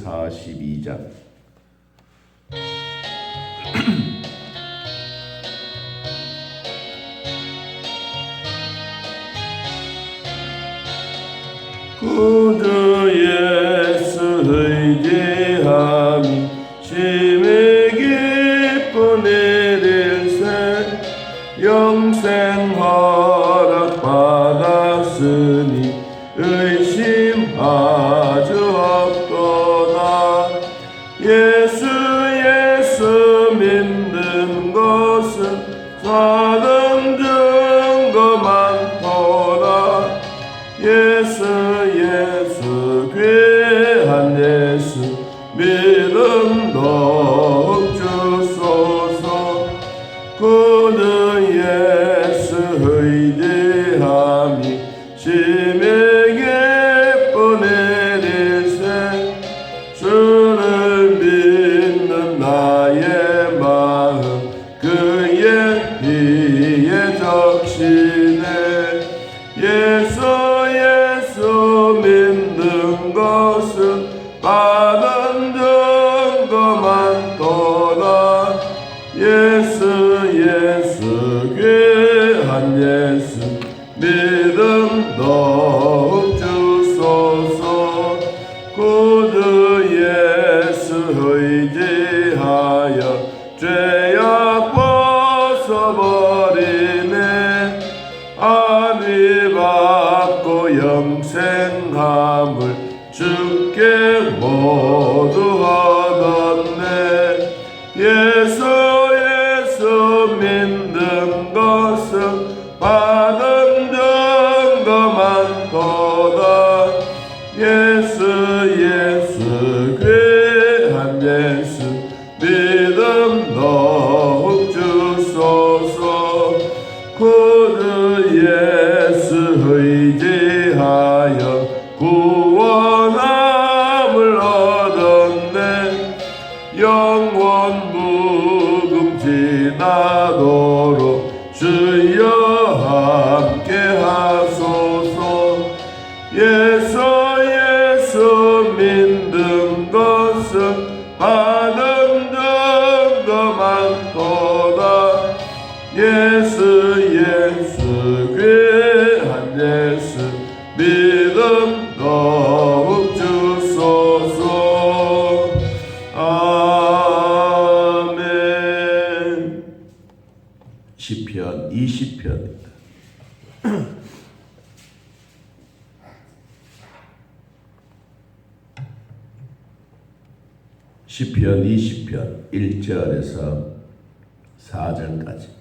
제42장. 구주 예수 의지함이 심히 기쁜 일일세. 영생 허락 받았으니 의심 아주 없도다. 예수 믿는 것은 사는 증거 많도다. 예수 귀한 예수 믿음 더욱 주소서. 그는 예수 의지함이 심히 기쁜 일일세. 주를 믿는 나의 마음 그의 비에 적시네. 예수 믿는 것은 받은 증거 많도다. 예수 귀한 예수 믿음 더욱 주소서. 구주 예수 의지하여 죄악 벗어버리네. 안위 받고 영생함을 주께 모두 얻었네. 예수 믿는 것은 받은 증거 많도다. 예수 귀한 예수 믿음 더욱 주소서. 구주 예수 의지하여 구원함을 얻었네. 영원 무궁지나도록 주여 함께 하소서. 예수 믿는 것은 받은 증거 많도다. 예수 귀한 예수 믿음 더욱 주소서. 아멘. 시편 20편입니다. 시편 20편 1절에서 4절까지.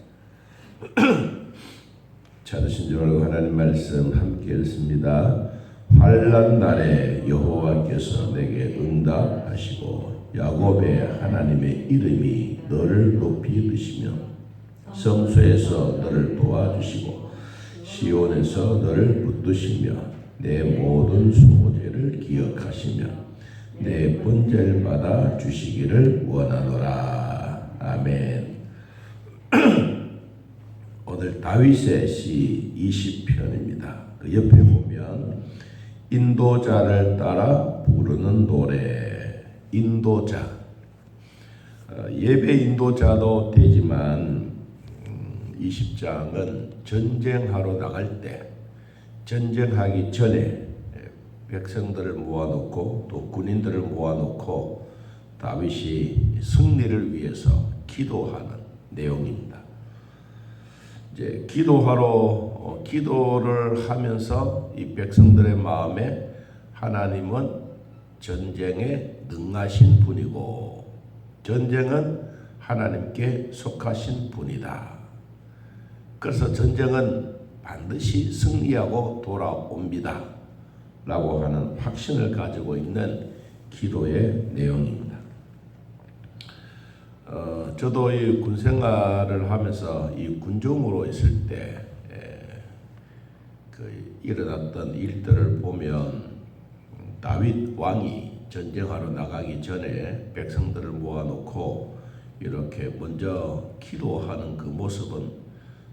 찾으신 줄 알고 하나님 말씀 함께 읽습니다. 환난 날에 여호와께서 내게 응답하시고 야곱의 하나님의 이름이 너를 높이 드시며 성소에서 너를 도와주시고 시온에서 너를 붙드시며 내 모든 수고제를 기억하시며 내 번제를 받아 주시기를 원하노라. 아멘. 오늘 다윗의 시 20편입니다. 그 옆에 보면 인도자를 따라 부르는 노래. 인도자. 예배 인도자도 되지만 20장은 전쟁하러 나갈 때, 전쟁하기 전에 백성들을 모아놓고 또 군인들을 모아놓고 다윗이 승리를 위해서 기도하는 내용입니다. 이제 기도를 하면서 이 백성들의 마음에 하나님은 전쟁에 능하신 분이고 전쟁은 하나님께 속하신 분이다. 그래서 전쟁은 반드시 승리하고 돌아옵니다. 라고 하는 확신을 가지고 있는 기도의 내용입니다. 저도 이 군생활을 하면서 이 군종으로 있을 때 일어났던 일들을 보면 다윗 왕이 전쟁하러 나가기 전에 백성들을 모아놓고 이렇게 먼저 기도하는 그 모습은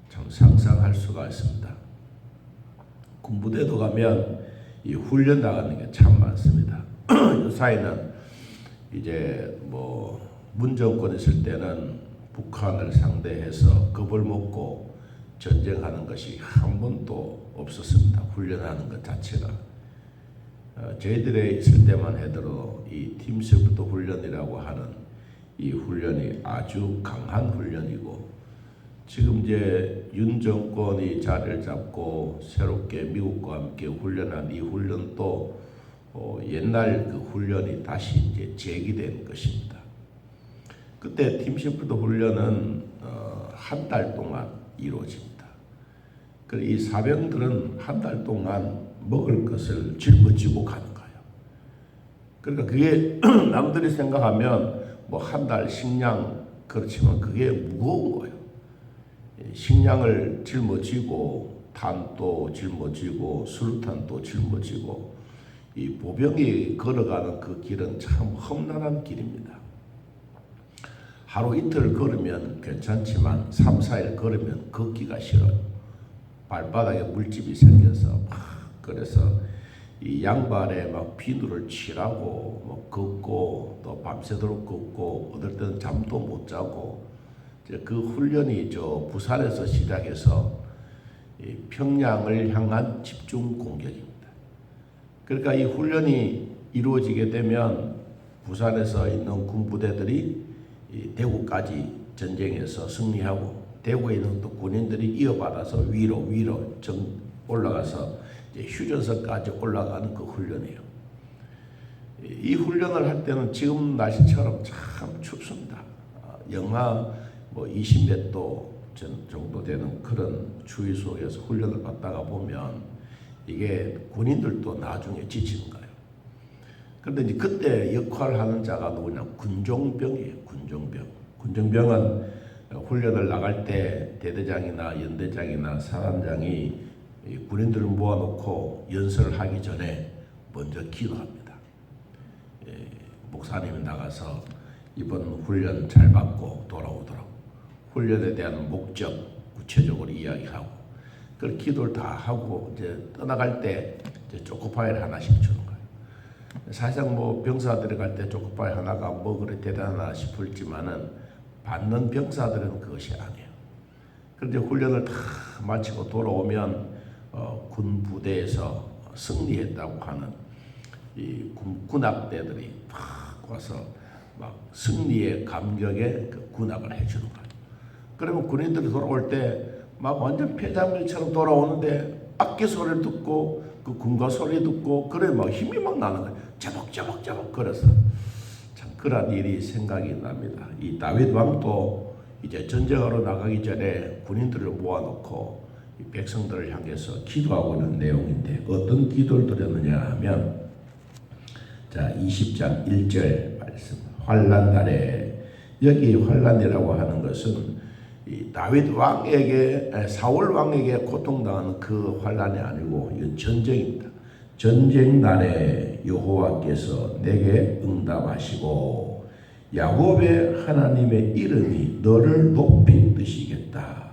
참 상상할 수가 있습니다. 군부대도 가면 이 훈련 나가는 게 참 많습니다. 요사이는 이제 뭐 문정권 있을 때는 북한을 상대해서 겁을 먹고 전쟁하는 것이 한 번도 없었습니다. 훈련하는 것 자체가. 저희들이 있을 때만 해도 이 팀스부터 훈련이라고 하는 이 훈련이 아주 강한 훈련이고, 지금 이제 윤 정권이 자리를 잡고 새롭게 미국과 함께 훈련한 이 훈련도 옛날 그 훈련이 다시 이제 재기된 것입니다. 그때 팀시프트 훈련은 한 달 동안 이루어집니다. 이 사병들은 한 달 동안 먹을 것을 짊어지고 가는 거예요. 그러니까 그게 남들이 생각하면 뭐 한 달 식량 그렇지만 그게 무거운 거예요. 식량을 짊어지고 탄도 짊어지고 수류탄도 짊어지고 이 보병이 걸어가는 그 길은 참 험난한 길입니다. 하루 이틀 걸으면 괜찮지만 3, 4일 걸으면 걷기가 싫어요. 발바닥에 물집이 생겨서 그래서 이 양발에 막 비누를 칠하고 뭐 걷고 또 밤새도록 걷고 어떨 때는 잠도 못 자고, 그 훈련이 부산에서 시작해서 평양을 향한 집중 공격입니다. 그러니까 이 훈련이 이루어지게 되면 부산에서 있는 군부대들이 대구까지 전쟁에서 승리하고, 대구에 있는 또 군인들이 이어받아서 위로 올라가서 이제 휴전선까지 올라가는 그 훈련이에요. 이 훈련을 할 때는 지금 날씨처럼 참 춥습니다. 영하 20몇 도 정도 되는 그런 추위 속에서 훈련을 받다가 보면 이게 군인들도 나중에 지치는 거예요. 그런데 이제 그때 역할을 하는 자가 누구냐? 군종병이에요. 군종병은 훈련을 나갈 때 대대장이나 연대장이나 사단장이 군인들을 모아놓고 연설을 하기 전에 먼저 기도합니다. 목사님이 나가서 이번 훈련 잘 받고 돌아오도록 훈련에 대한 목적 구체적으로 이야기하고, 그 기도를 다 하고 이제 떠나갈 때 이제 초코파이를 하나씩 주는 거예요. 사실상 병사들이 갈 때 초코파이 하나가 그래 대단하나 싶을지만은 받는 병사들은 그것이 아니에요. 그런데 훈련을 다 마치고 돌아오면 군 부대에서 승리했다고 하는 이 군악대들이 막 와서 막 승리의 감격에 그 군악을 해주는 거예요. 그러면 군인들이 돌아올 때 막 완전 폐장물처럼 돌아오는데 악기 소리를 듣고 그 군가 소리 듣고 그래 막 힘이 막 나는 거예요. 자벅자벅 걸어서 참 그런 일이 생각이 납니다. 이 다윗 왕도 이제 전쟁하러 나가기 전에 군인들을 모아놓고 이 백성들을 향해서 기도하고 있는 내용인데, 어떤 기도를 드렸느냐 하면, 자 20장 1절 말씀, 환난 날에, 여기 환난이라고 하는 것은 이 다윗 왕에게 사울 왕에게 고통당하는 그 환난이 아니고 이건 전쟁입니다. 전쟁 날에 여호와께서 내게 응답하시고 야곱의 하나님의 이름이 너를 높이 드시겠다.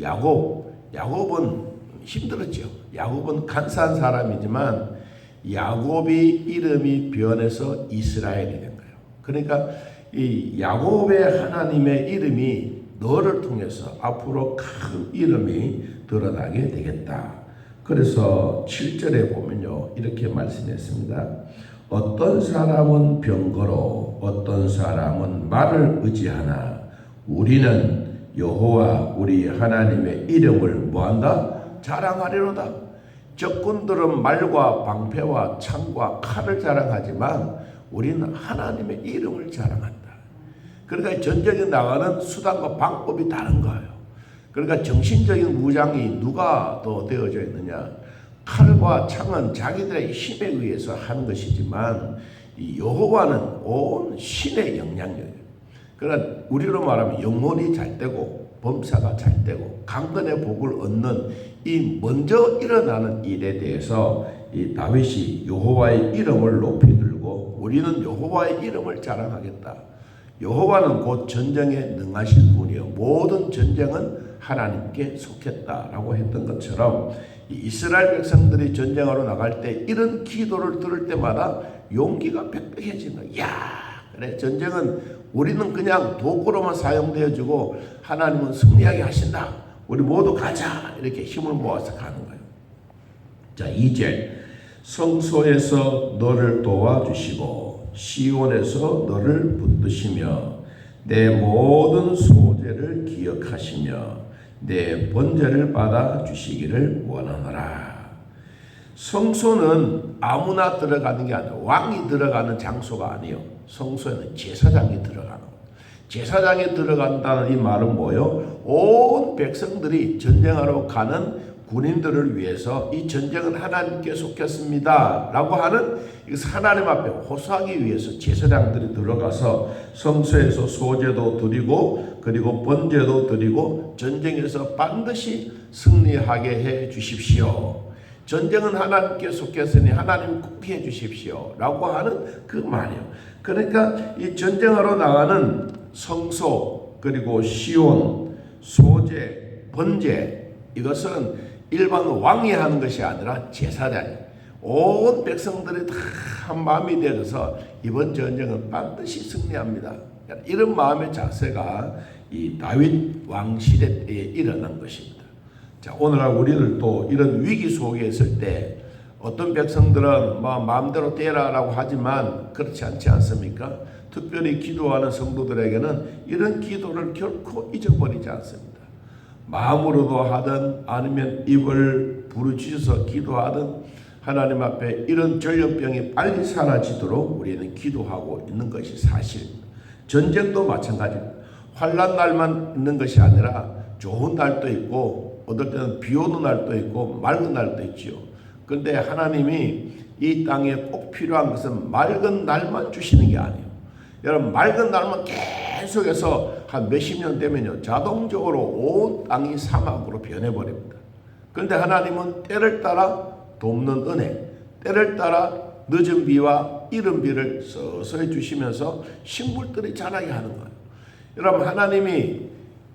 야곱은 힘들었죠. 야곱은 간사한 사람이지만 야곱의 이름이 변해서 이스라엘이 된 거예요. 그러니까 이 야곱의 하나님의 이름이 너를 통해서 앞으로 큰 이름이 드러나게 되겠다. 그래서 7절에 보면요, 이렇게 말씀했습니다. 어떤 사람은 병거로 어떤 사람은 말을 의지하나 우리는 여호와 우리 하나님의 이름을 뭐한다? 자랑하리로다. 적군들은 말과 방패와 창과 칼을 자랑하지만 우리는 하나님의 이름을 자랑한다. 그러니까 전쟁에 나가는 수단과 방법이 다른 거예요. 그러니까 정신적인 무장이 누가 더 되어져 있느냐? 칼과 창은 자기들의 힘에 의해서 하는 것이지만 이 여호와는 온 신의 영향력이에요. 그러나 우리로 말하면 영혼이 잘 되고 범사가 잘 되고 강건의 복을 얻는 이 먼저 일어나는 일에 대해서 이 다윗이 여호와의 이름을 높이 들고 우리는 여호와의 이름을 자랑하겠다. 여호와는 곧 전쟁에 능하신 분이요 모든 전쟁은 하나님께 속했다라고 했던 것처럼 이스라엘 백성들이 전쟁하러 나갈 때 이런 기도를 들을 때마다 용기가 빽빽해지는 거야. 그래, 전쟁은 우리는 그냥 도구로만 사용되어지고 하나님은 승리하게 하신다. 우리 모두 가자. 이렇게 힘을 모아서 가는 거예요. 자, 2절. 성소에서 너를 도와주시고 시온에서 너를 붙드시며 내 모든 소재를 기억하시며 내 번제를 받아 주시기를 원하노라. 성소는 아무나 들어가는 게 아니라 왕이 들어가는 장소가 아니에요. 성소에는 제사장이 들어가는 거예요. 제사장이 들어간다는 이 말은 뭐예요? 온 백성들이 전쟁하러 가는 군인들을 위해서 이 전쟁은 하나님께 속했습니다 라고 하는 하나님 앞에 호소하기 위해서 제사장들이 들어가서 성소에서 소제도 드리고 그리고 번제도 드리고 전쟁에서 반드시 승리하게 해 주십시오. 전쟁은 하나님께 속했으니 하나님 꼭 해 주십시오 라고 하는 그 말이에요. 그러니까 이 전쟁하러 나가는 성소 그리고 시온, 소제, 번제 이것은 일반 왕이 하는 것이 아니라 제사장이 온 백성들이 다 한 마음이 되어서 이번 전쟁은 반드시 승리합니다. 이런 마음의 자세가 이 다윗 왕 시대 때에 일어난 것입니다. 자, 오늘날 우리들도 이런 위기 속에 있을 때 어떤 백성들은 마음대로 때라라고 하지만 그렇지 않지 않습니까? 특별히 기도하는 성도들에게는 이런 기도를 결코 잊어버리지 않습니다. 마음으로도 하든 아니면 입을 부르짖어서 기도하든 하나님 앞에 이런 전염병이 빨리 사라지도록 우리는 기도하고 있는 것이 사실입니다. 전쟁도 마찬가지입니다. 환난 날만 있는 것이 아니라 좋은 날도 있고 어떨 때는 비 오는 날도 있고 맑은 날도 있지요. 그런데 하나님이 이 땅에 꼭 필요한 것은 맑은 날만 주시는 게 아니에요. 여러분 맑은 날만 계속해서 한 몇십 년 되면요 자동적으로 온 땅이 사막으로 변해버립니다. 그런데 하나님은 때를 따라 돕는 은혜, 때를 따라 늦은 비와 이른 비를 서서히 주시면서 식물들이 자라게 하는 거예요. 여러분 하나님이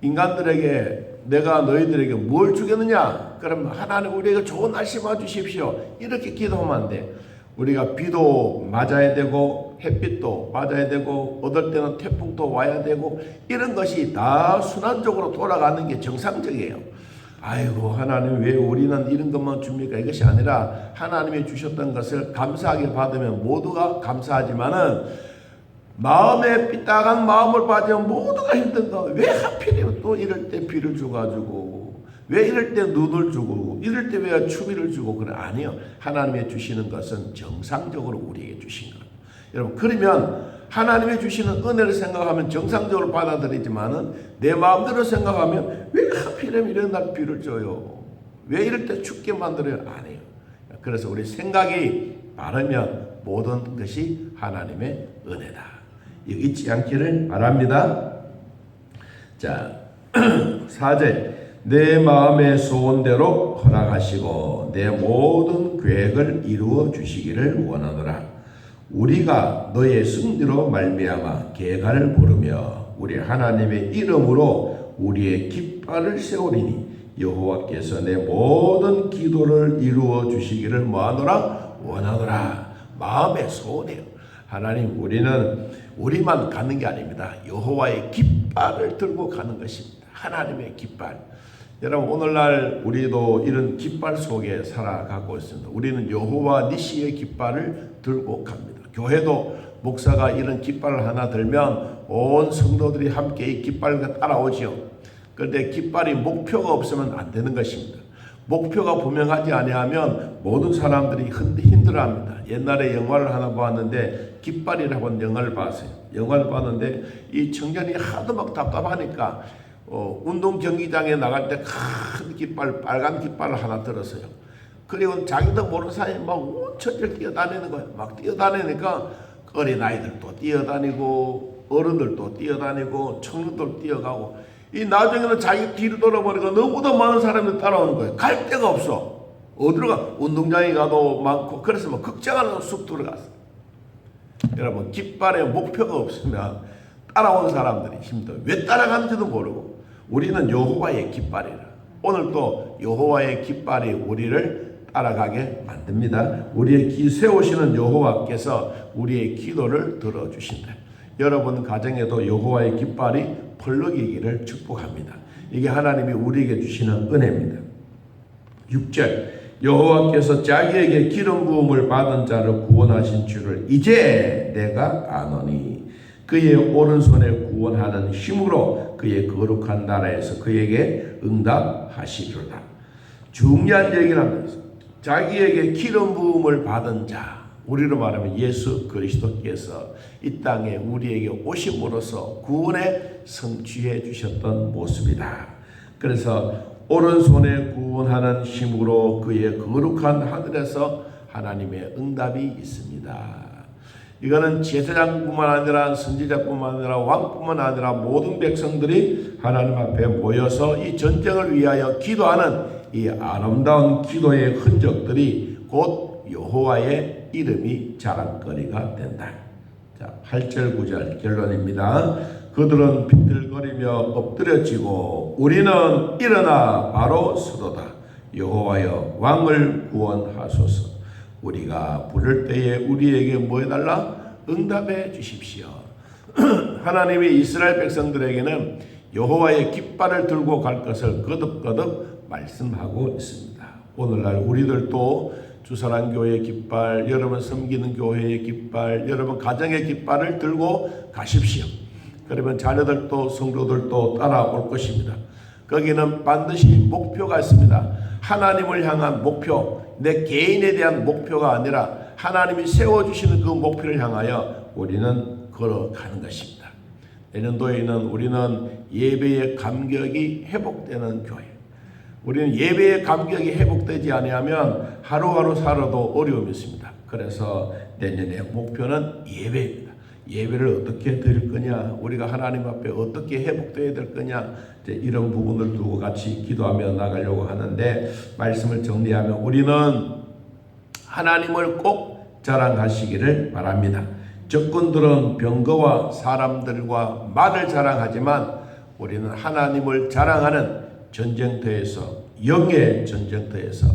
인간들에게 내가 너희들에게 뭘 주겠느냐? 그러면 하나님 우리에게 좋은 날씨만 주십시오. 이렇게 기도하면 안 돼. 우리가 비도 맞아야 되고 햇빛도 맞아야 되고 어떨 때는 태풍도 와야 되고 이런 것이 다 순환적으로 돌아가는 게 정상적이에요. 아이고 하나님 왜 우리는 이런 것만 줍니까? 이것이 아니라 하나님이 주셨던 것을 감사하게 받으면 모두가 감사하지만은 마음에 삐딱한 마음을 받으면 모두가 힘든가? 왜 하필이면 또 이럴 때 비를 줘가지고 왜 이럴 때 눈을 주고 이럴 때 왜 추위를 주고 그래? 아니요. 하나님이 주시는 것은 정상적으로 우리에게 주신 것. 여러분 그러면 하나님이 주시는 은혜를 생각하면 정상적으로 받아들이지만은 내 마음대로 생각하면 왜 하필이면 이런 날 비를 줘요? 왜 이럴 때 춥게 만들어요? 아니에요. 그래서 우리 생각이 바르면 모든 것이 하나님의 은혜다. 이거 잊지 않기를 바랍니다. 자, 4절 내 마음의 소원대로 허락하시고 내 모든 계획을 이루어 주시기를 원하노라. 우리가 너의 승리로 말미암아 계가를 부르며 우리 하나님의 이름으로 우리의 깃발을 세우리니 여호와께서 내 모든 기도를 이루어 주시기를 뭐하노라? 원하노라. 마음의 소원이에요. 하나님 우리는 우리만 가는 게 아닙니다. 여호와의 깃발을 들고 가는 것입니다. 하나님의 깃발. 여러분 오늘날 우리도 이런 깃발 속에 살아가고 있습니다. 우리는 여호와 니시의 깃발을 들고 갑니다. 교회도 목사가 이런 깃발을 하나 들면 온 성도들이 함께 이 깃발과 따라오지요. 그런데 깃발이 목표가 없으면 안 되는 것입니다. 목표가 분명하지 아니하면 모든 사람들이 힘들어합니다. 옛날에 영화를 하나 봤는데 깃발이라고 하는 영화를 봤어요. 영화를 봤는데 이 청년이 하도 막 답답하니까 운동 경기장에 나갈 때 큰 깃발, 빨간 깃발을 하나 들었어요. 그리고 자기도 모르는 사이에 막 온천을 뛰어다니는 거예요. 막 뛰어다니니까 어린 아이들도 뛰어다니고 어른들도 뛰어다니고 청년들 뛰어가고 이 나중에는 자기 뒤를 돌아보니까 너무도 많은 사람들이 따라오는 거예요. 갈 데가 없어. 어디로 가? 운동장에 가도 많고 그래서 막 극장 안으로 쑥 들어갔어. 여러분 깃발에 목표가 없으면 따라온 사람들이 힘들어요. 왜 따라가는지도 모르고. 우리는 여호와의 깃발이라. 오늘 또 여호와의 깃발이 우리를 따라가게 만듭니다. 우리의 세우시는 여호와께서 우리의 기도를 들어주신다. 여러분 가정에도 여호와의 깃발이 펄럭이기를 축복합니다. 이게 하나님이 우리에게 주시는 은혜입니다. 6절 여호와께서 자기에게 기름 부음을 받은 자를 구원하신 줄을 이제 내가 아노니 그의 오른손에 구원하는 힘으로 그의 거룩한 나라에서 그에게 응답하시리로다. 중요한 얘기를 합니다. 자기에게 기름 부음을 받은 자, 우리로 말하면 예수 그리스도께서 이 땅에 우리에게 오심으로써 구원에 성취해 주셨던 모습이다. 그래서 오른손에 구원하는 힘으로 그의 거룩한 하늘에서 하나님의 응답이 있습니다. 이거는 제사장뿐만 아니라 선지자뿐만 아니라 왕뿐만 아니라 모든 백성들이 하나님 앞에 모여서 이 전쟁을 위하여 기도하는 이 아름다운 기도의 흔적들이 곧 여호와의 이름이 자랑거리가 된다. 자, 8절 9절 결론입니다. 그들은 비틀거리며 엎드려지고 우리는 일어나 바로 서도다. 여호와여 왕을 구원하소서. 우리가 부를 때에 우리에게 뭐 해달라? 응답해 주십시오. 하나님이 이스라엘 백성들에게는 여호와의 깃발을 들고 갈 것을 거듭거듭 말씀하고 있습니다. 오늘날 우리들도 주사랑교회의 깃발, 여러분 섬기는 교회의 깃발, 여러분 가정의 깃발을 들고 가십시오. 그러면 자녀들도 성도들도 따라올 것입니다. 거기는 반드시 목표가 있습니다. 하나님을 향한 목표, 내 개인에 대한 목표가 아니라 하나님이 세워주시는 그 목표를 향하여 우리는 걸어가는 것입니다. 내년도에는 우리는 예배의 감격이 회복되는 교회, 우리는 예배의 감격이 회복되지 아니하면 하루하루 살아도 어려움이 있습니다. 그래서 내년의 목표는 예배입니다. 예배를 어떻게 드릴 거냐, 우리가 하나님 앞에 어떻게 회복되어야 될 거냐, 이제 이런 부분을 두고 같이 기도하며 나가려고 하는데, 말씀을 정리하면 우리는 하나님을 꼭 자랑하시기를 바랍니다. 적군들은 병거와 사람들과 말을 자랑하지만 우리는 하나님을 자랑하는 전쟁터에서, 영의 전쟁터에서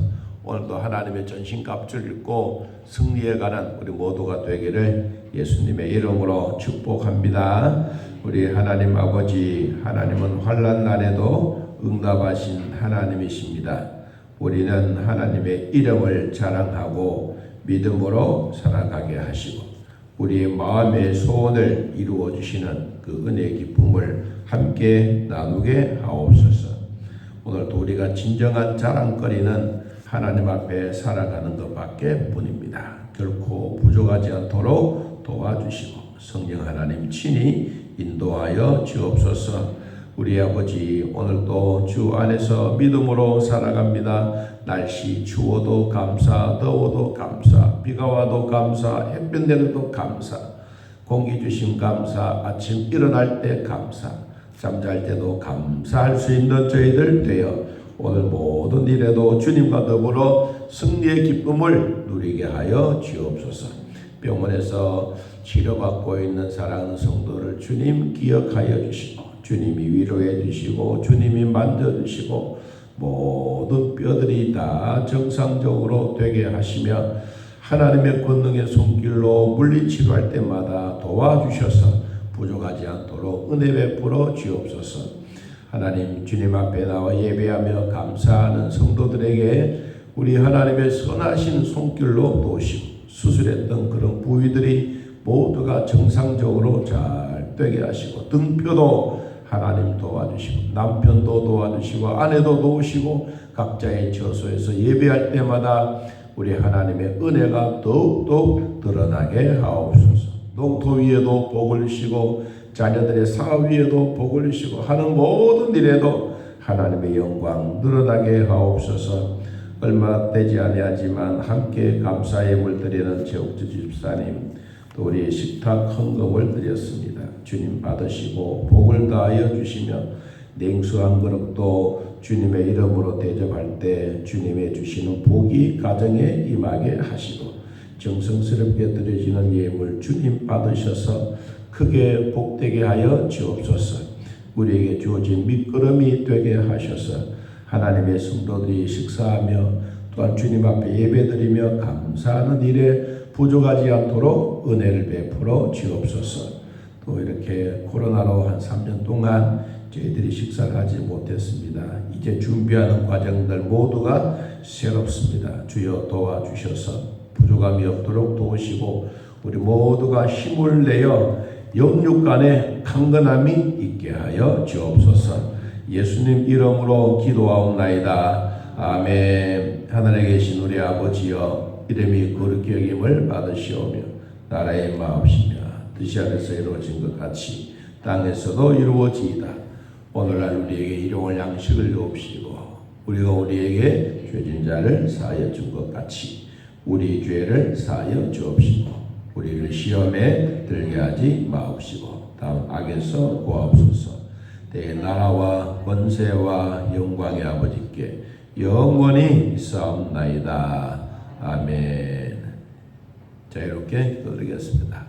오늘도 하나님의 전신갑주를 입고 승리해가는 우리 모두가 되기를 예수님의 이름으로 축복합니다. 우리 하나님 아버지, 하나님은 환난 날에도 응답하신 하나님이십니다. 우리는 하나님의 이름을 자랑하고 믿음으로 살아가게 하시고 우리의 마음의 소원을 이루어 주시는 그 은혜의 기쁨을 함께 나누게 하옵소서. 오늘도 우리가 진정한 자랑거리는 하나님 앞에 살아가는 것밖에 뿐입니다. 결코 부족하지 않도록 도와주시고 성령 하나님 친히 인도하여 주옵소서. 우리 아버지, 오늘도 주 안에서 믿음으로 살아갑니다. 날씨 추워도 감사, 더워도 감사, 비가 와도 감사, 햇볕 내려도 감사, 공기 주심 감사, 아침 일어날 때 감사, 잠잘 때도 감사할 수 있는 저희들 되어 오늘 모든 일에도 주님과 더불어 승리의 기쁨을 누리게 하여 주옵소서. 병원에서 치료받고 있는 사랑하는 성도를 주님 기억하여 주시고 주님이 위로해 주시고 주님이 만져주시고 모든 뼈들이 다 정상적으로 되게 하시며 하나님의 권능의 손길로 물리치료할 때마다 도와주셔서 부족하지 않도록 은혜 베풀어 주옵소서. 하나님, 주님 앞에 나와 예배하며 감사하는 성도들에게 우리 하나님의 선하신 손길로 도우시고 수술했던 그런 부위들이 모두가 정상적으로 잘 되게 하시고 등표도 하나님 도와주시고 남편도 도와주시고 아내도 도우시고 각자의 처소에서 예배할 때마다 우리 하나님의 은혜가 더욱더 드러나게 하옵소서. 농토 위에도 복을 주시고 자녀들의 사업 위에도 복을 주시고 하는 모든 일에도 하나님의 영광 늘어나게 하옵소서. 얼마 되지 아니하지만 함께 감사의 예물 드리는 제옥주 집사님, 또 우리의 식탁 헌금을 드렸습니다. 주님 받으시고 복을 다하여 주시며 냉수 한 그릇도 주님의 이름으로 대접할 때 주님의 주시는 복이 가정에 임하게 하시고 정성스럽게 드려지는 예물 주님 받으셔서 크게 복되게 하여 주옵소서. 우리에게 주어진 밑거름이 되게 하셔서 하나님의 성도들이 식사하며 또한 주님 앞에 예배드리며 감사하는 일에 부족하지 않도록 은혜를 베풀어 주옵소서. 또 이렇게 코로나로 한 3년 동안 저희들이 식사를 하지 못했습니다. 이제 준비하는 과정들 모두가 새롭습니다. 주여 도와주셔서 부족함이 없도록 도우시고 우리 모두가 힘을 내어 영육 간에 강건함이 있게 하여 주옵소서. 예수님 이름으로 기도하옵나이다. 아멘. 하늘에 계신 우리 아버지여, 이름이 거룩히 여김을 받으시오며 나라의 마옵시며 뜻이 하늘에서 이루어진 것 같이 땅에서도 이루어지이다. 오늘날 우리에게 일용할 양식을 주옵시고 우리가 우리에게 죄진 자를 사하여 준 것 같이 우리 죄를 사하여 주옵시고 우리를 시험에 들게 하지 마옵시고 다음 악에서 구하옵소서. 내 나라와 권세와 영광의 아버지께 영원히 있사옵나이다. 아멘. 자, 이렇게 기도드리겠습니다.